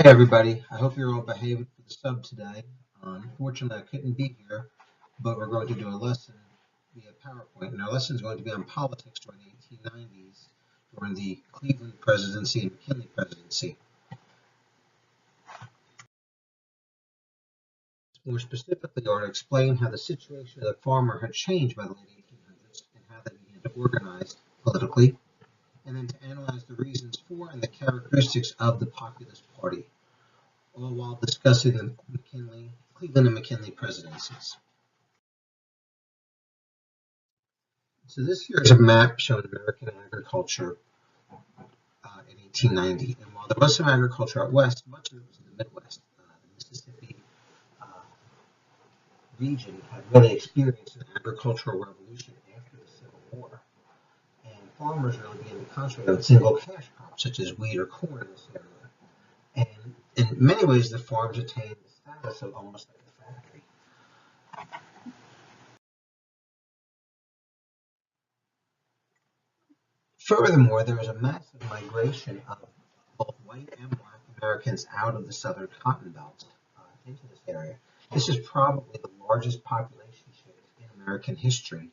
Hey everybody, I hope you're all behaving for the sub today. Unfortunately, I couldn't be here, but we're going to do a lesson via PowerPoint, and our lesson is going to be on politics during the 1890s, during the Cleveland presidency and McKinley presidency. More specifically, I want to explain how the situation of the farmer had changed by the late 1800s and how they began to organize politically, and then to analyze the reasons for and the characteristics of the Populist Party, all while discussing the Cleveland and McKinley presidencies. So this here is a map showing American agriculture in 1890. And while there was some agriculture out west, much of it was in the Midwest. The Mississippi uh, region had really experienced an agricultural revolution after the Civil War. And farmers really began to concentrate on single cash crops, such as wheat or corn in this area. And in many ways, the farms attained the status of almost like a factory. Furthermore, there was a massive migration of both white and black Americans out of the southern cotton belt into this area. This is probably the largest population shift in American history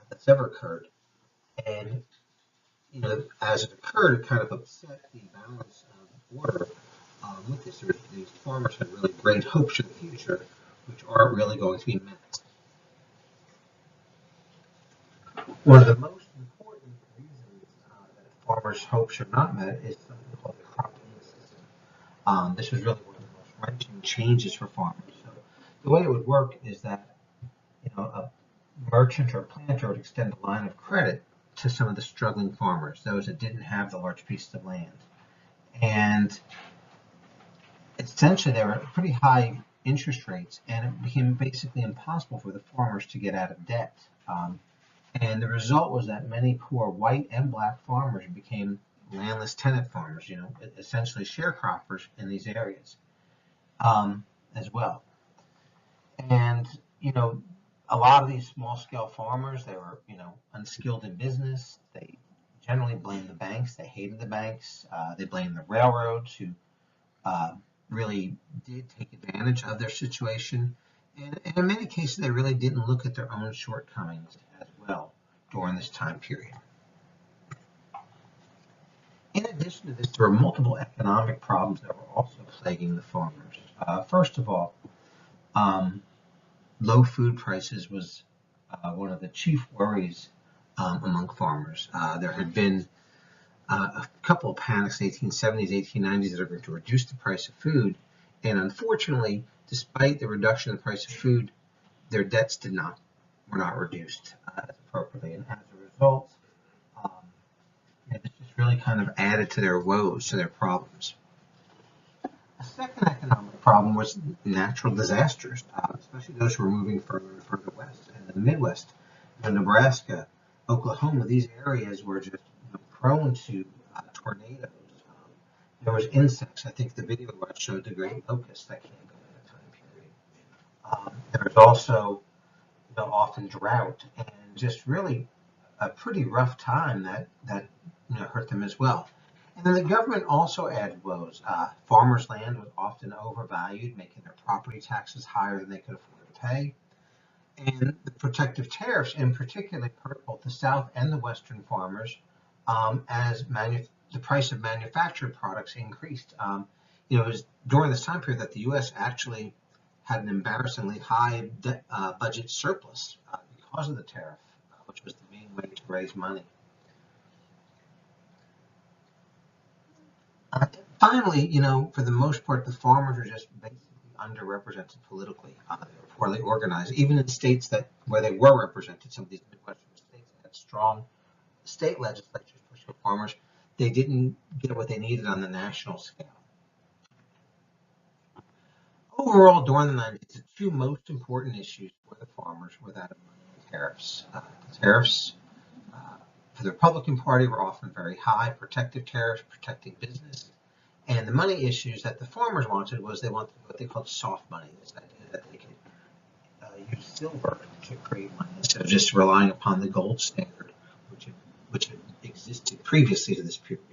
that's ever occurred. And as it occurred, it kind of upset the balance of order with this. These farmers had really great hopes for the future, which aren't really going to be met. One of the most important reasons that farmers' hopes are not met is something called the crop payment system. This was really one of the most wrenching changes for farmers. So the way it would work is that a merchant or planter would extend a line of credit to some of the struggling farmers, those that didn't have the large pieces of land. And essentially, there were pretty high interest rates, and it became basically impossible for the farmers to get out of debt. And the result was that many poor white and black farmers became landless tenant farmers, essentially sharecroppers in these areas as well. And, a lot of these small scale farmers, they were, unskilled in business. They generally blamed the banks. They hated the banks. They blamed the railroads who really did take advantage of their situation. And in many cases, they really didn't look at their own shortcomings as well during this time period. In addition to this, there were multiple economic problems that were also plaguing the farmers. First of all, low food prices was one of the chief worries among farmers. There had been a couple of panics in the 1870s, 1890s that are going to reduce the price of food. And unfortunately, despite the reduction in the price of food, their debts were not reduced as appropriately. And as a result, this just really kind of added to their woes, to their problems. A second economic problem was natural disasters, especially those who were moving further and further west. And in the Midwest, Nebraska, Oklahoma, these areas were just prone to tornadoes. There was insects. I think the video I showed the great locusts that came in that time period. There was also often drought and just really a pretty rough time that hurt them as well. And then the government also added woes. Farmers' land was often overvalued, making their property taxes higher than they could afford to pay. And the protective tariffs, in particular, hurt both the South and the Western farmers as the price of manufactured products increased. It was during this time period that the U.S. actually had an embarrassingly high budget surplus because of the tariff, which was the main way to raise money. Finally, for the most part, the farmers are just basically underrepresented politically. They were poorly organized. Even in states where they were represented, some of these Midwestern states had strong state legislatures for farmers, they didn't get what they needed on the national scale. Overall, during the 90s, the two most important issues for the farmers were that of money and tariffs. The tariffs for the Republican Party were often very high, protective tariffs, protecting business. And the money issues that the farmers wanted was they wanted what they called soft money, this idea that they could use silver to create money instead of just relying upon the gold standard, which had existed previously to this period.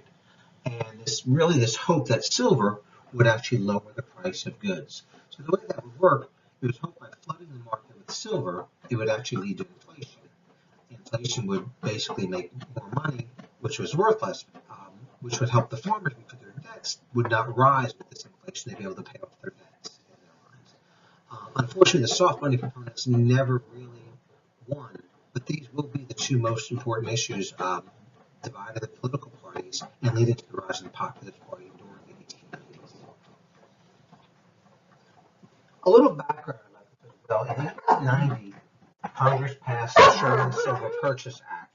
And this hope that silver would actually lower the price of goods. So the way that would work, it was hoped by flooding the market with silver, it would actually lead to inflation. Inflation would basically make more money, which was worth less, which would help the farmers because their debts would not rise with this inflation. They'd be able to pay off their debts in their lines. Unfortunately, the soft money proponents never really won, but these will be the two most important issues dividing the political parties and leading to the rise of the Populist Party during the 1890s. A little background about this as well. In 1890, Congress passed the Sherman Silver Purchase Act.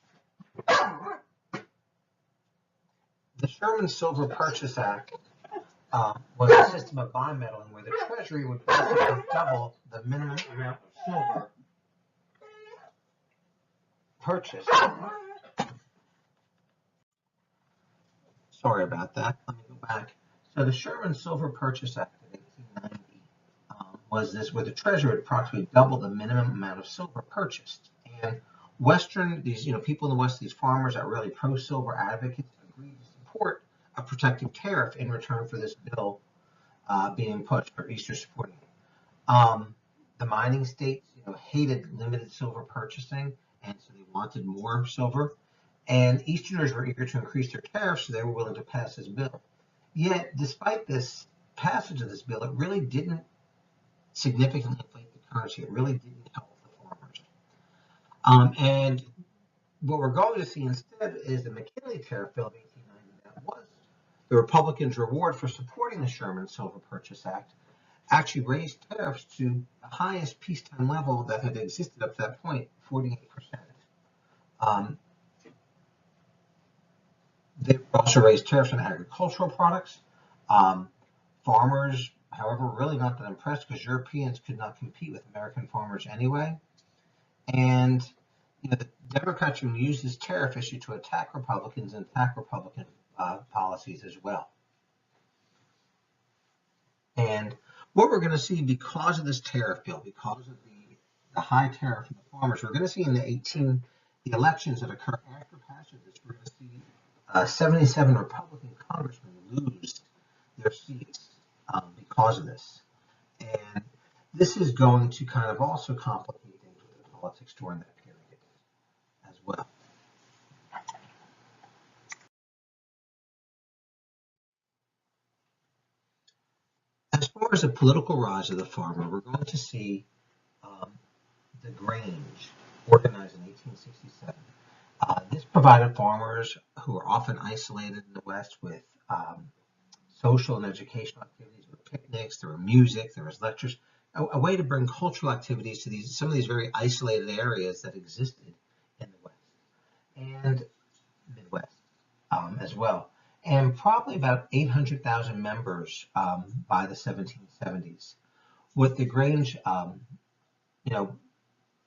The Sherman Silver Purchase Act was a system of bimetalling where the Treasury would basically double the minimum amount of silver purchased. Sorry about that. Let me go back. So the Sherman Silver Purchase Act of 1890 was this, where the Treasury would approximately double the minimum amount of silver purchased. And these people in the West, these farmers that are really pro-silver advocates, agreed to support a protective tariff in return for this bill being pushed, or Eastern supporting it. The mining states, hated limited silver purchasing, and so they wanted more silver. And Easterners were eager to increase their tariffs, so they were willing to pass this bill. Yet, despite this passage of this bill, it really didn't significantly inflate the currency. It really didn't help the farmers. And what we're going to see instead is the McKinley Tariff Bill of 1890 that was the Republicans' reward for supporting the Sherman Silver Purchase Act, actually raised tariffs to the highest peacetime level that had existed up to that point, 48%. They also raised tariffs on agricultural products. Farmers, however, were really not that impressed because Europeans could not compete with American farmers anyway. And the Democrats would use this tariff issue to attack Republicans and attack Republican policies as well. And what we're going to see because of this tariff bill, because of the high tariff from the farmers, we're going to see in the elections that occur after passage of this, we're going to see 77 Republican congressmen lose their seats because of this. And this is going to kind of also complicate things with the politics during that period as well. As far as the political rise of the farmer, we're going to see the Grange organized in 1867. This provided farmers who are often isolated in the West with social and educational activities. There were picnics, there were music, there was lectures, a way to bring cultural activities to some of these very isolated areas that existed in the West and Midwest as well. And probably about 800,000 members by the 1770s. With the Grange,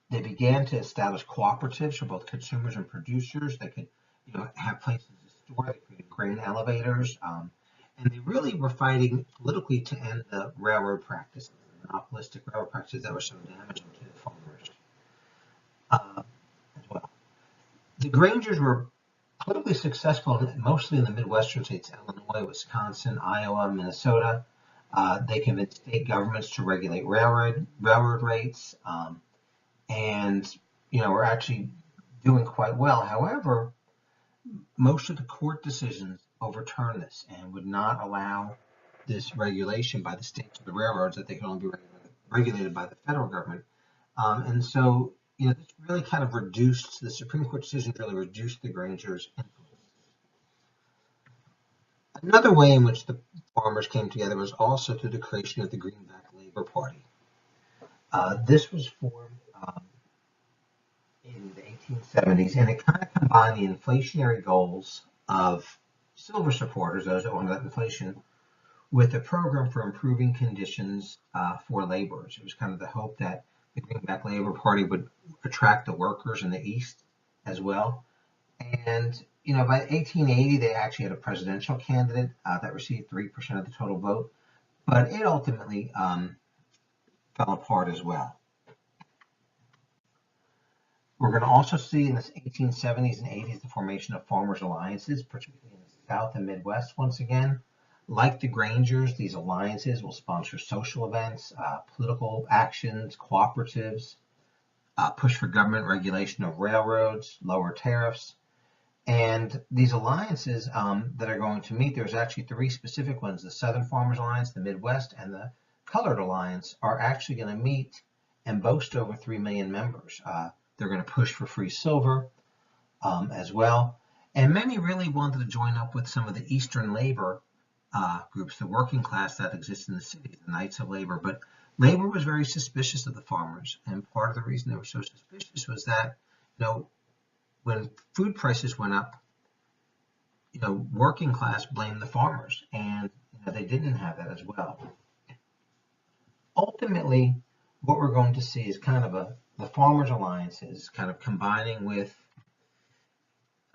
they began to establish cooperatives for both consumers and producers. They could, have places to store. They created grain elevators, and they really were fighting politically to end the railroad practices, the monopolistic railroad practices that were so damaging to the farmers as well. The Grangers were politically successful, mostly in the Midwestern states, Illinois, Wisconsin, Iowa, Minnesota. They convinced state governments to regulate railroad rates, and were actually doing quite well. However, most of the court decisions overturned this and would not allow this regulation by the states or the railroads, that they could only be regulated by the federal government. And so, this really kind of reduced, the Supreme Court decisions really reduced the Grangers' influence. Another way in which the farmers came together was also through the creation of the Greenback Labor Party. This was formed in the 1870s, and it kind of combined the inflationary goals of silver supporters, those that wanted that inflation, with a program for improving conditions for laborers. It was kind of the hope that the Greenback Labor Party would attract the workers in the East as well. And, by 1880, they actually had a presidential candidate that received 3% of the total vote, but it ultimately fell apart as well. We're going to also see in the 1870s and 80s the formation of farmers' alliances, particularly in the South and Midwest once again. Like the Grangers, these alliances will sponsor social events, political actions, cooperatives, push for government regulation of railroads, lower tariffs. And these alliances that are going to meet, there's actually three specific ones. The Southern Farmers Alliance, the Midwest, and the Colored Alliance are actually going to meet and boast over 3 million members. They're going to push for free silver as well. And many really wanted to join up with some of the Eastern labor groups, the working class that exists in the cities, the Knights of Labor. But labor was very suspicious of the farmers. And part of the reason they were so suspicious was that, when food prices went up, working class blamed the farmers, and they didn't have that as well. Ultimately, what we're going to see is kind of the farmers' alliances kind of combining with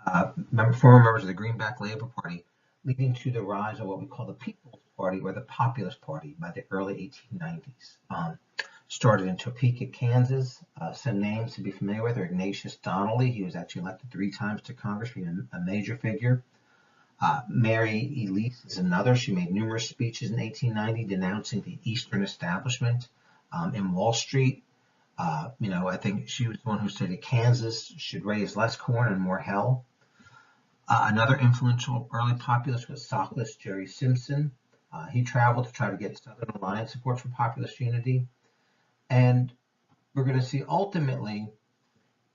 former members of the Greenback Labor Party, leading to the rise of what we call the People's Party or the Populist Party by the early 1890s. Started in Topeka, Kansas. Some names to be familiar with are Ignatius Donnelly. He was actually elected 3 times to Congress, being a major figure. Mary Elise is another. She made numerous speeches in 1890 denouncing the Eastern establishment in Wall Street. I think she was the one who stated Kansas should raise less corn and more hell. Another influential early populist was socialist Jerry Simpson. He traveled to try to get Southern Alliance support for populist unity. And we're going to see ultimately,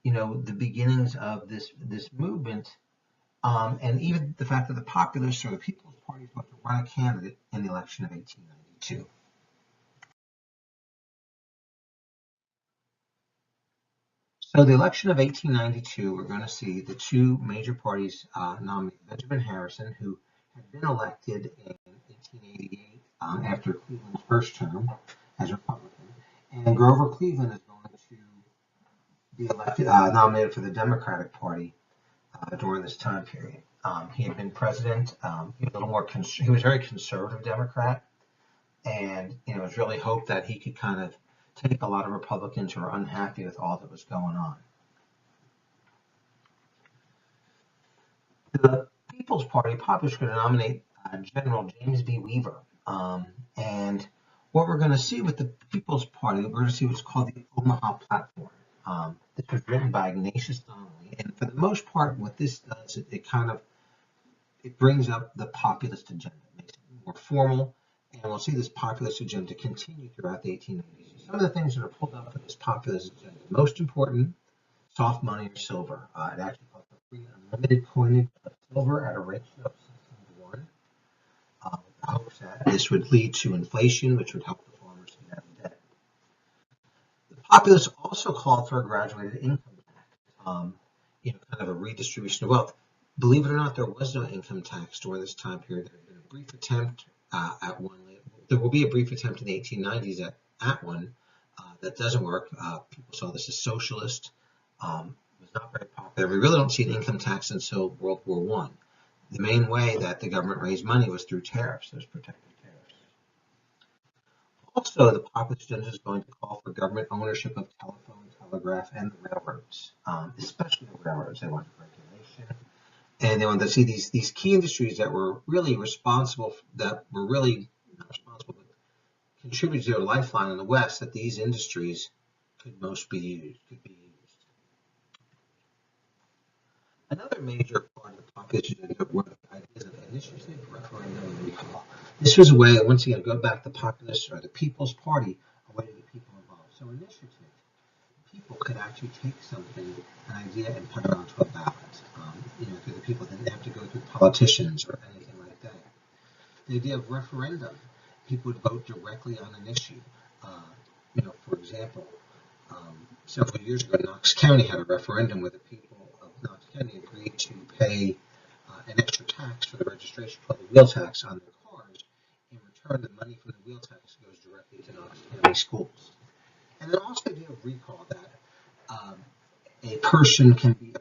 the beginnings of this movement, and even the fact that the Populists or the People's Party is going to run a candidate in the election of 1892. So the election of 1892, we're going to see the two major parties nominate Benjamin Harrison, who had been elected in 1888 after Cleveland's first term as Republican, and Grover Cleveland is going to be elected, nominated for the Democratic Party during this time period. He had been president. He was a little more. He was a very conservative Democrat, and it was really hoped that he could kind of take a lot of Republicans who were unhappy with all that was going on. The People's Party, Populists, going to nominate General James B. Weaver, and what we're going to see with the People's Party, we're going to see what's called the Omaha Platform. This was written by Ignatius Donnelly, and for the most part, what this does, it brings up the populist agenda, it makes it more formal, and we'll see this populist agenda continue throughout the 1890s. Some of the things that are pulled up for this populist agenda, most important, soft money or silver. It actually calls for free unlimited coinage of silver at a ratio of 16 to 1. With the hopes that this would lead to inflation, which would help the farmers get out of debt. The populists also called for a graduated income tax, kind of a redistribution of wealth. Believe it or not, there was no income tax during this time period. There had been a brief attempt at one. There will be a brief attempt in the 1890s at one that doesn't work. People saw this as socialist. It was not very popular. We really don't see an income tax until World War I. The main way that the government raised money was through tariffs, those protective tariffs. Also, the populist agenda is going to call for government ownership of telephone, telegraph, and the railroads, especially the railroads. They wanted regulation, and they wanted to see these key industries that were really responsible, that were really not responsible, but contributed to a lifeline in the West, that these industries could be used. Another major part of the populist agenda were the ideas of initiative, referendum, and recall. This was a way, once again, go back to populists or the People's Party, a way to get people involved. So initiative, people could actually take something, an idea, and put it onto a ballot. Through the people didn't have to go through politicians or anything like that. The idea of referendum, people would vote directly on an issue. For example, several years ago, Knox County had a referendum where the people of Knox County agreed to pay an extra tax for the registration, called the wheel tax, on their cars. In return, the money from the wheel tax goes directly to Knox County schools. And then also the idea of recall, that a politician can be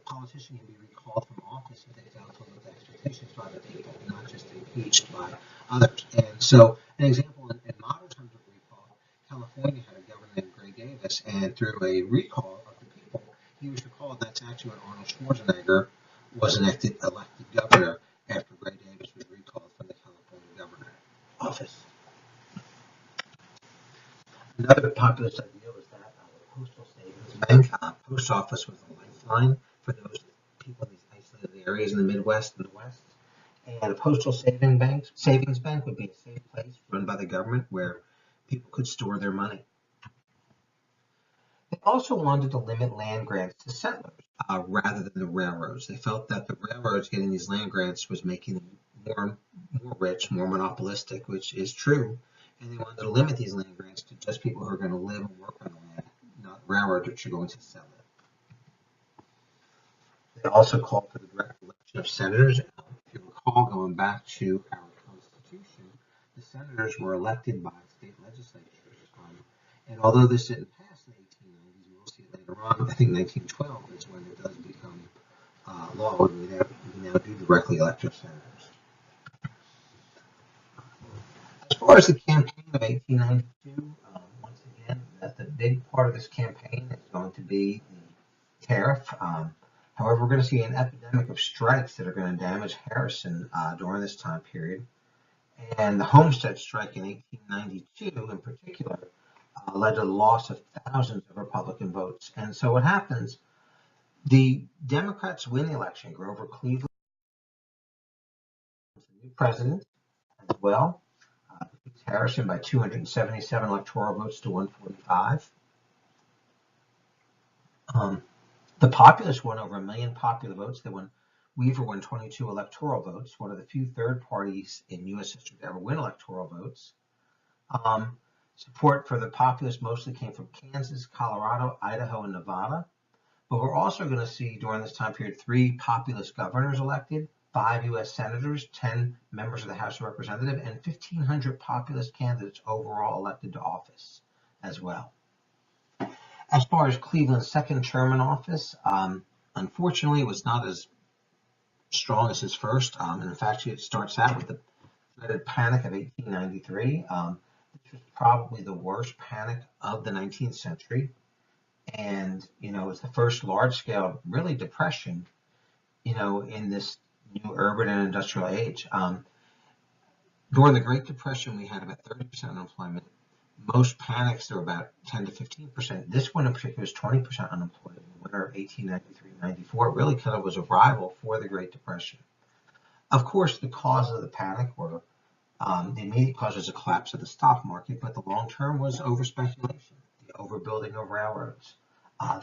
recalled from office if they fail to live the expectations by the people, not just impeached by others. And so, an example in modern terms of recall, California had a governor named Gray Davis, and through a recall of the people, he was recalled. That's actually when Arnold Schwarzenegger was elected governor after Gray Davis was recalled from the California governor. office. Another populist idea was that the postal savings bank, post office was a lifeline for those people in these isolated areas in the Midwest and the West. And a postal savings bank would be a safe place run by the government where people could store their money. They also wanted to limit land grants to settlers rather than the railroads. They felt that the railroads getting these land grants was making them more rich, more monopolistic, which is true. And they wanted to limit these land grants to just people who are going to live and work on the land, not railroads which are going to sell it. They also called for the direct election of senators. If you recall, going back to our Constitution, the senators were elected by state legislatures. And although this didn't pass in the 1890s, we will see it later on. I think 1912 is when it does become law, and we now do directly elect our senators. As far as the campaign of 1892, once again, the big part of this campaign is going to be the tariff. However, we're going to see an epidemic of strikes that are going to damage Harrison during this time period. And the Homestead strike in 1892 in particular led to the loss of thousands of Republican votes. And so what happens, the Democrats win the election. Grover Cleveland is the new president as well. Defeats Harrison by 277 electoral votes to 145. The Populists won over 1 million popular votes. Weaver won 22 electoral votes, one of the few third parties in U.S. history to ever win electoral votes. Support for the Populists mostly came from Kansas, Colorado, Idaho, and Nevada. But we're also going to see during this time period 3 populist governors elected, 5 U.S. senators, 10 members of the House of Representatives, and 1,500 populist candidates overall elected to office as well. As far as Cleveland's second term in office, unfortunately, it was not as strong as his first. And in fact, it starts out with the dreaded Panic of 1893. This was probably the worst panic of the 19th century. And, it was the first large-scale, really, depression, in this new urban and industrial age. During the Great Depression, we had about 30% unemployment. Most panics are about 10 to 15%. This one in particular is 20% unemployment in the winter of 1893-94. It really kind of was a rival for the Great Depression. Of course, the causes of the panic were the immediate cause was a collapse of the stock market, but the long term was overspeculation, the overbuilding of railroads.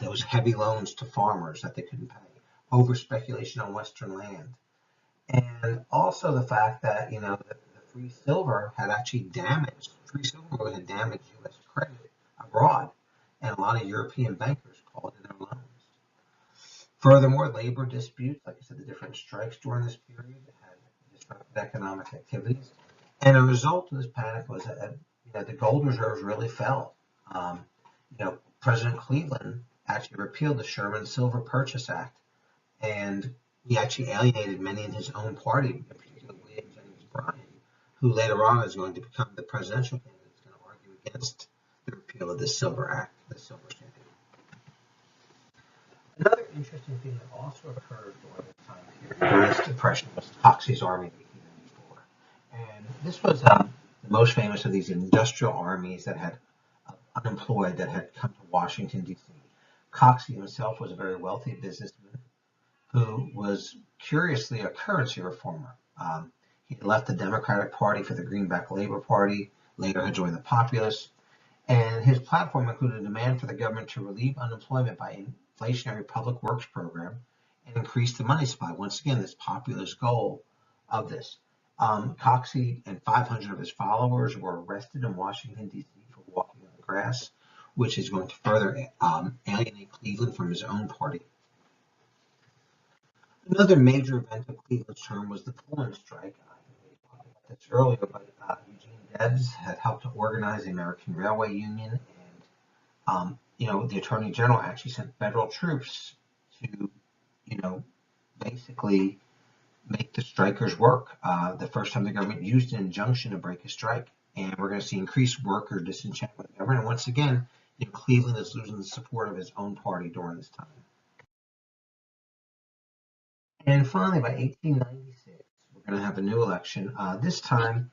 There was heavy loans to farmers that they couldn't pay, overspeculation on Western land, and also the fact that the free silver had actually damaged U.S. credit abroad, and a lot of European bankers called in their loans. Furthermore, labor disputes, like I said, the different strikes during this period had disrupted economic activities, and a result of this panic was that the gold reserves really fell. President Cleveland actually repealed the Sherman Silver Purchase Act, and he actually alienated many in his own party, in particular William Jennings Bryan, who later on is going to become the presidential candidate, is going to argue against the repeal of the Silver Act, the Silver Standard. Another interesting thing that also occurred during this time period, during this depression, was Coxey's Army in 1894. And this was the most famous of these industrial armies that had unemployed that had come to Washington, D.C. Coxey himself was a very wealthy businessman who was curiously a currency reformer. He left the Democratic Party for the Greenback Labor Party, later had joined the Populists, and his platform included a demand for the government to relieve unemployment by inflationary public works program and increase the money supply. Once again, this populist goal of this. Coxey and 500 of his followers were arrested in Washington, D.C. for walking on the grass, which is going to further alienate Cleveland from his own party. Another major event of Cleveland's term was the Pullman strike. We talked about this earlier, but Eugene Debs had helped to organize the American Railway Union, and the Attorney General actually sent federal troops to, basically make the strikers work. The first time the government used an injunction to break a strike, and we're going to see increased worker disenchantment with the government. And once again, Cleveland is losing the support of his own party during this time. And finally, by 1896, we're going to have a new election. This time,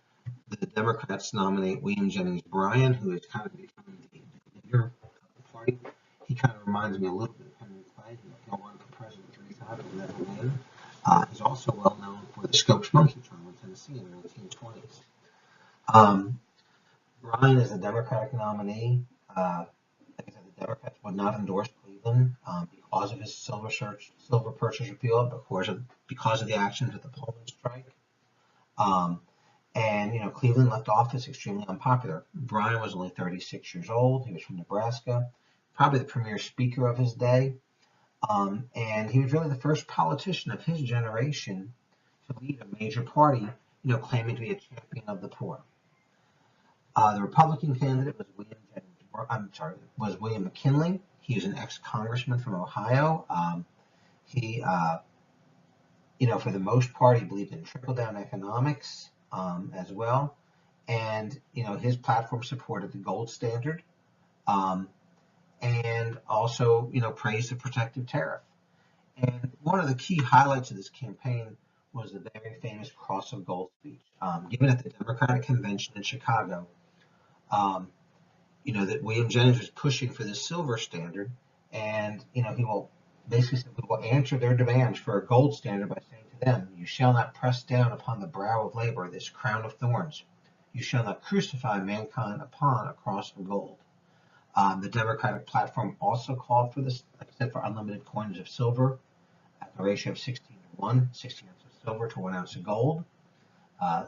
The Democrats nominate William Jennings Bryan, who is kind of becoming the leader of the party. He kind of reminds me a little bit of Henry Clay. He'll run for president 3 times and never win. He's also well known for the Scopes monkey trial in Tennessee in the 1920s. Bryan is a Democratic nominee. Like I said, the Democrats would not endorse Cleveland because of his silver purchase repeal, because of the actions of the Pullman strike. And Cleveland left office extremely unpopular. Bryan was only 36 years old. He was from Nebraska, probably the premier speaker of his day. And he was really the first politician of his generation to lead a major party, claiming to be a champion of the poor. The Republican candidate was William McKinley. He was an ex-congressman from Ohio. He, for the most part, he believed in trickle-down economics as well, and his platform supported the gold standard, and also praised the protective tariff. And one of the key highlights of this campaign was the very famous Cross of Gold speech given at the Democratic Convention in Chicago. That William Jennings was pushing for the silver standard, and he will basically say, we will answer their demands for a gold standard by saying to them, you shall not press down upon the brow of labor this crown of thorns. You shall not crucify mankind upon a cross of gold. The Democratic platform also called for this, like I said, for unlimited coinage of silver at the ratio of 16:1, 16 ounces of silver to 1 ounce of gold.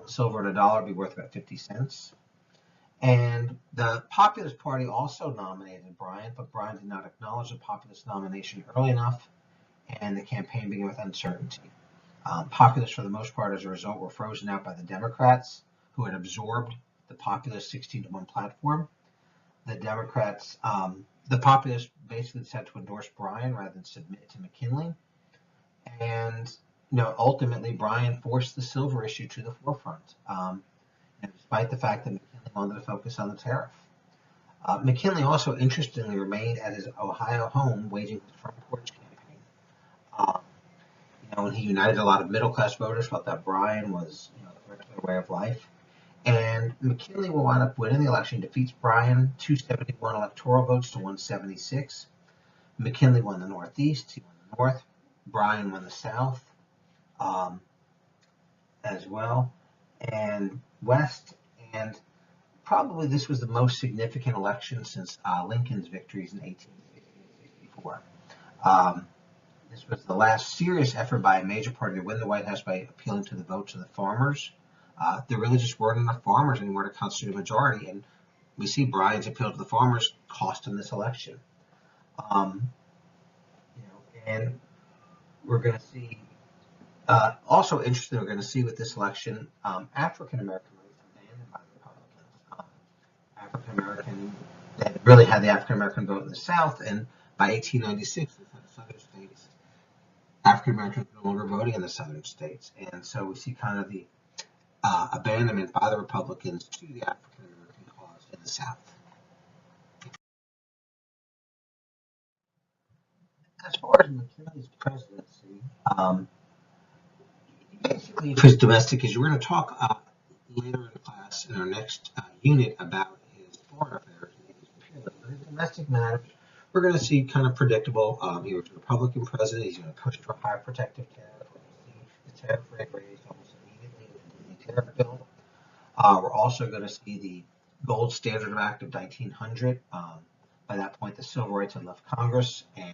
Silver and a dollar would be worth about 50 cents. And the Populist Party also nominated Bryan, but Bryan did not acknowledge the Populist nomination early enough, and the campaign began with uncertainty. Populists, for the most part, as a result, were frozen out by the Democrats, who had absorbed the Populist 16:1 platform. The Populists basically decided to endorse Bryan rather than submit to McKinley. And ultimately, Bryan forced the silver issue to the forefront, despite the fact that McKinley wanted to focus on the tariff. McKinley also, interestingly, remained at his Ohio home waging his front porch campaign. And he united a lot of middle-class voters, felt that Bryan was the regular way of life. And McKinley will wind up winning the election, defeats Bryan 271 electoral votes to 176. McKinley won the Northeast, he won the North. Bryan won the South as well, and West. And probably this was the most significant election since Lincoln's victories in 1864. This was the last serious effort by a major party to win the White House by appealing to the votes of the farmers. There really just weren't enough farmers anymore to constitute a majority, and we see Bryan's appeal to the farmers cost him this election. And we're going to see, also interesting, we're going to see with this election, African American rights abandoned by the Republicans. African American, they really had the African American vote in the South, and by 1896, in the southern states, African Americans were no longer voting in the southern states, and so we see kind of the abandonment by the Republicans to the African American cause in the South. As far as McKinley's presidency, basically his domestic issues. We're going to talk later in the class in our next unit about his foreign affairs and his domestic matters. We're going to see kind of predictable. He was a Republican president. He's going to push for high protective tariff. We're going to see the tariff rate raised almost immediately with the tariff bill. We're also going to see the Gold Standard Act of 1900. By that point, the civil rights had left Congress, and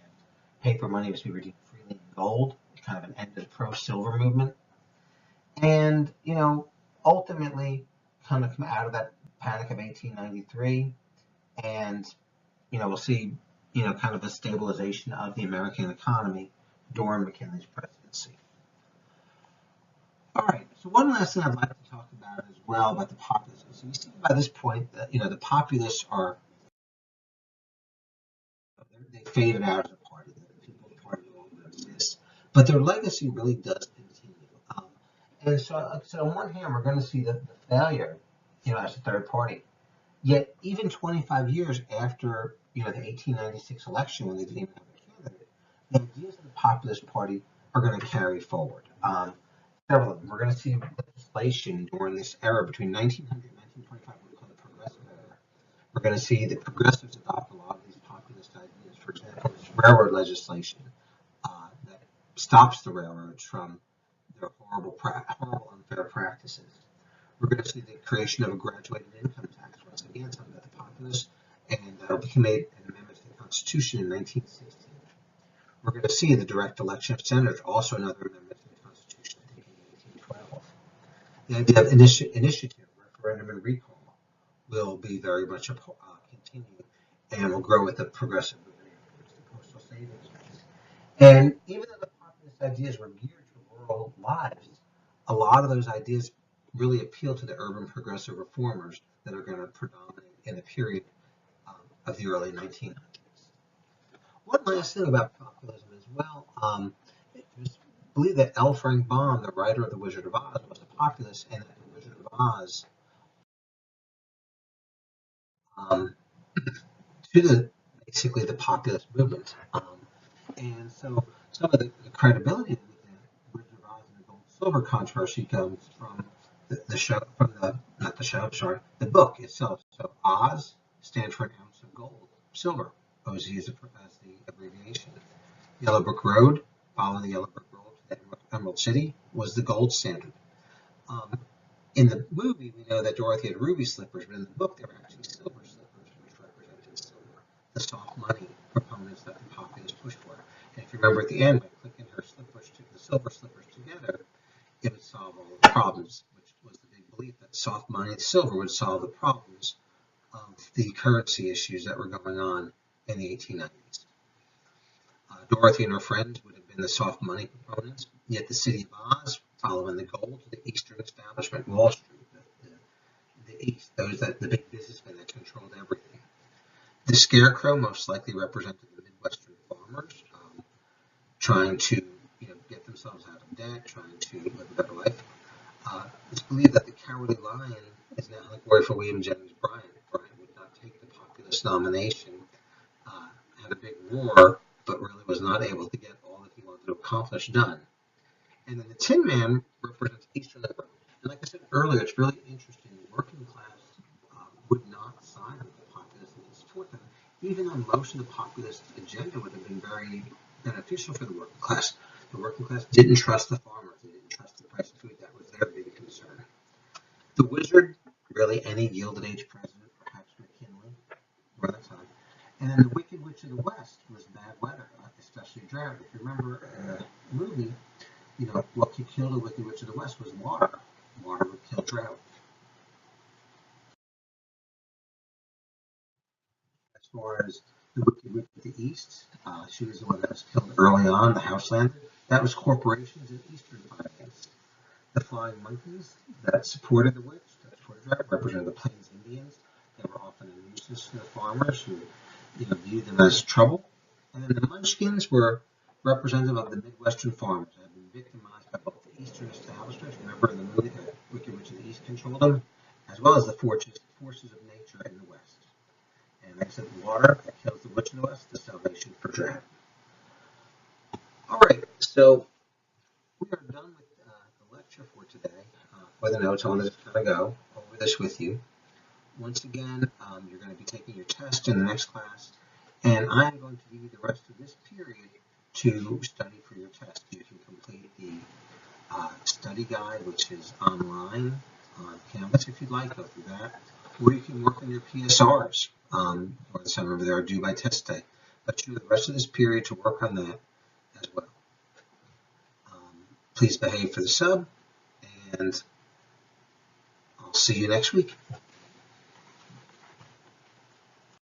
paper money was to be redeemed freely in gold, kind of an end to the pro-silver movement. And, ultimately kind of come out of that panic of 1893, and, we'll see, kind of a stabilization of the American economy during McKinley's presidency. All right, so one last thing I'd like to talk about as well about the populists. So you see by this point that, the populists are, they faded out as a party. The People's Party no longer exists, but their legacy really does continue. And so on one hand, we're going to see the failure, as a third party. Yet, even 25 years after, the 1896 election, when they didn't even have a candidate, the ideas of the Populist Party are going to carry forward. Several of them. We're going to see legislation during this era between 1900 and 1925, what we call the Progressive Era. We're going to see that progressives adopt a lot of these populist ideas. For example, this railroad legislation that stops the railroads from their horrible, unfair practices. We're going to see the creation of a graduated income tax, once again, something that the populists, and he made an amendment to the Constitution in 1916. We're going to see the direct election of senators, also another amendment to the Constitution, I think in 1812. The idea of initiative, referendum, and recall will be very much continue and will grow with the progressive movement towards the postal savings banks. And even though the populist ideas were geared to rural lives, a lot of those ideas really appeal to the urban progressive reformers that are going to predominate in the period of the early 1900s. One last thing about populism as well, it was believed that L. Frank Baum, the writer of The Wizard of Oz, was a populist, and that The Wizard of Oz to basically the populist movement. And so some of the credibility with the Wizard of Oz and the gold silver controversy comes from the book itself. So Oz stands for an ounce of gold. Silver, OZ is the abbreviation. Yellow Brick Road, following the Yellow Brick Road to the Emerald City, was the gold standard. In the movie, we know that Dorothy had ruby slippers, but in the book, they were actually silver slippers, which represented silver, the soft money proponents that the populists pushed for. And if you remember at the end, by clicking her slippers to the silver slippers together, it would solve all the problems, which was the big belief that soft money, silver, would solve the problems of the currency issues that were going on in the 1890s. Dorothy and her friends would have been the soft money proponents, yet the city of Oz, following the gold to the Eastern establishment, Wall Street, the East, the big businessmen that controlled everything. The scarecrow most likely represented the Midwestern farmers, trying to get themselves out of debt, trying to live a better life. It's believed that the Cowardly Lion is now allegory for William Jennings Bryan. Bryan would not take the populist nomination, had a big war, but really was not able to get all that he wanted to accomplish done. And then the Tin Man represents Eastern Europe. And like I said earlier, it's really interesting. The working class would not side with the populists and support them, even though most of the populist agenda would have been very beneficial for the working class. The working class didn't trust the farmers. They didn't trust the price of food. That was their big concern. The Wizard, really any Gilded Age president, perhaps McKinley, or that time. And then the Wicked Witch of the West was bad weather, especially drought. If you remember in the movie, what could kill the Wicked Witch of the West was water. Water would kill drought. As far as the Wicked Witch of the East, she was the one that was killed early on, the Houselander. That was corporations in Eastern finance. The Flying Monkeys that supported the witch, that supported drought, represented the Plains Indians. They were often a nuisance to the farmers who viewed them as trouble. And then the Munchkins were representative of the Midwestern farmers that had been victimized by both the Eastern establishments, remember in the movie that Wicked Witch of the East controlled them, as well as the forces of nature in the West. And like I said, water that kills the Witch of the West, the salvation for drought. All right, so we are done with the lecture for today. For the notes, I want to just kind of go over this with you. Once again, you're going to be taking your test in the next class, and I'm going to give you the rest of this period to study for your test. You can complete the study guide, which is online on Canvas if you'd like, go through that, or you can work on your PSRs, or some of them are due by test day. But you have the rest of this period to work on that as well. Please behave for the sub, and I'll see you next week.